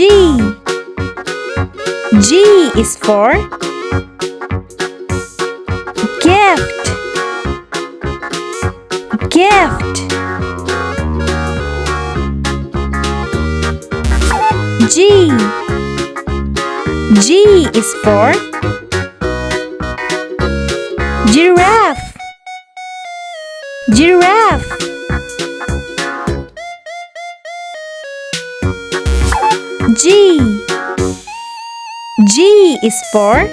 G. G is for gift. Gift. G. G is for giraffe. Giraffe. G. G is for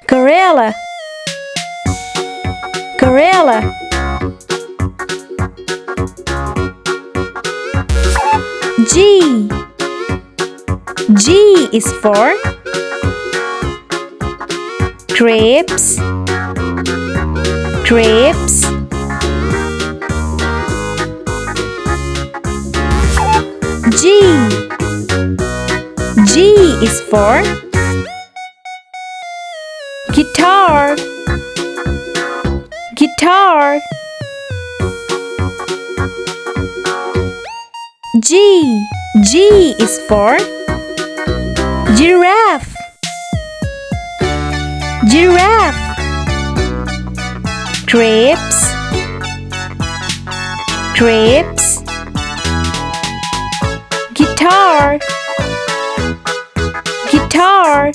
gorilla. Gorilla. G. G is for grapes. Grapes. G. G is for guitar. Guitar. G. G is for giraffe. Giraffe. Grapes. Grapes. Guitar. Guitar.